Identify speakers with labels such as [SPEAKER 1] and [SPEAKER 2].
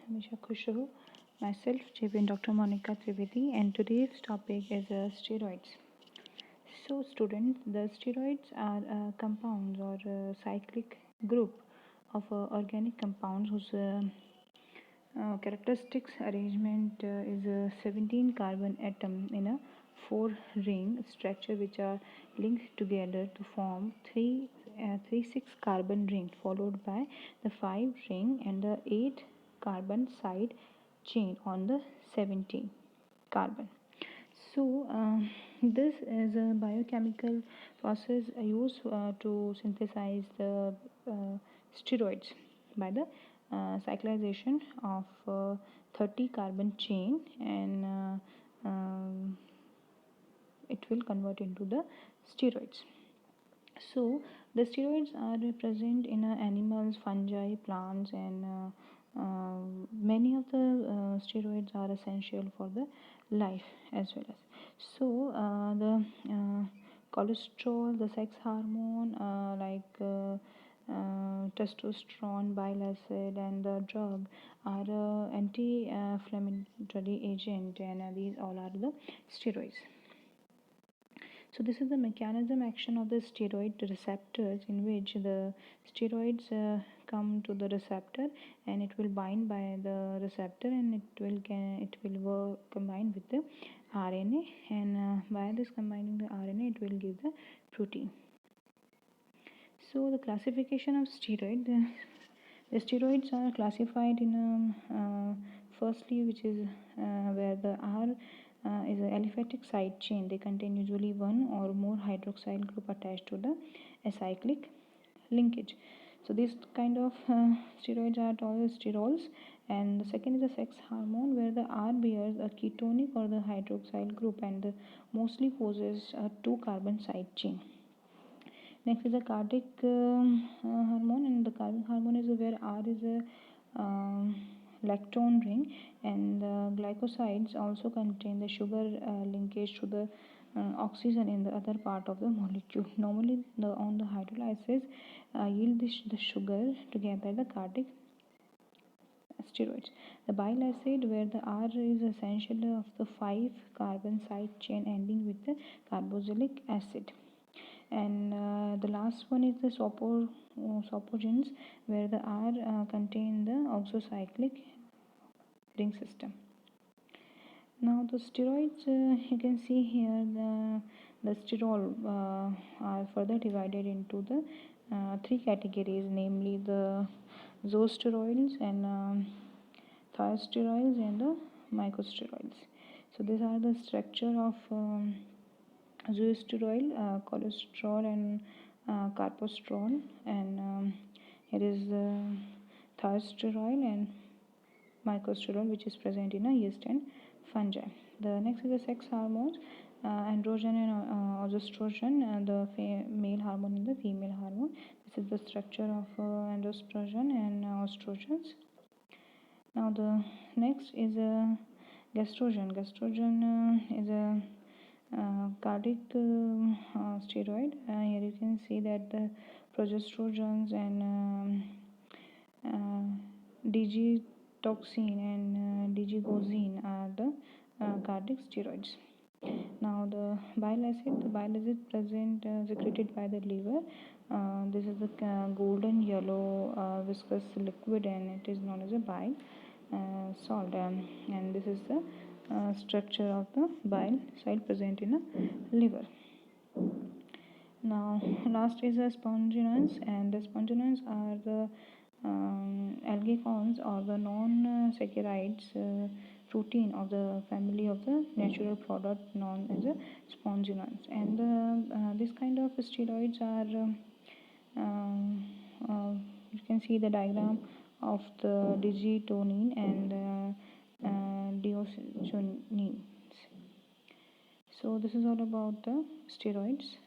[SPEAKER 1] हमेशा खुश रहो. Myself, JVN Dr. Monica Trivedi, and today's topic is steroids. So, students, the steroids are compounds or cyclic group of organic compounds whose characteristics arrangement is a 17 carbon atom in a 4 ring structure which are linked together to form 6 carbon ring followed by the 5 ring and the 8 carbon side chain on the 17 carbon. So this is a biochemical process used to synthesize the steroids by the cyclization of 30 carbon chain, and it will convert into the steroids. So the steroids are present in animals, fungi, plants, and many of the steroids are essential for the life as well as. So the cholesterol, the sex hormone testosterone, bile acid, and the drug are anti-inflammatory agent, and these all are the steroids. So this is the mechanism action of the steroid receptors, in which the steroids come to the receptor and it will bind by the receptor, and it will work combine with the RNA, and by this combining the RNA it will give the protein. So the classification of steroid, the steroids are classified in firstly, which is where the R is an aliphatic side chain. They contain usually one or more hydroxyl group attached to the acyclic linkage. So this kind of steroids are called sterols. And the second is the sex hormone, where the R bears a ketonic or the hydroxyl group and mostly poses a 2 carbon side chain. Next is the cardiac hormone, and the cardiac hormone is where R is a lactone ring, and the glycosides also contain the sugar linkage to the oxygen in the other part of the molecule. Normally, on the hydrolysis yield the sugar together the cardiac steroids. The bile acid, where the R is essential of the 5 carbon side chain ending with the carboxylic acid. And the last one is the sopogens, where the R contain the oxocyclic ring system. Now the steroids, you can see here the sterol are further divided into the 3 categories, namely the zoosteroids and thiosteroids and the mycosteroids. So these are the structure of zoosteroid, cholesterol, and carposterol, and here is thiosterol and mycosterol, which is present in a yeast and fungi. The next is the sex hormones, androgen and estrogen, the male hormone and the female hormone. This is the structure of androgen and estrogens. Now the next is gastrogen. Gastrogen is a cardiac steroid. Here you can see that the progestrogens and digitoxin and digigozine are the cardiac steroids. Now the bile acid present secreted by the liver. This is the golden yellow viscous liquid, and it is known as a bile salt, and this is the structure of the bile salt present in a liver. Now last is the sponginons, and the sponginons are the algecons or the non-saccharides protein of the family of the natural product known as a sponginons. And this kind of steroids are you can see the diagram of the digitonine and deoxygenines. So this is all about the steroids.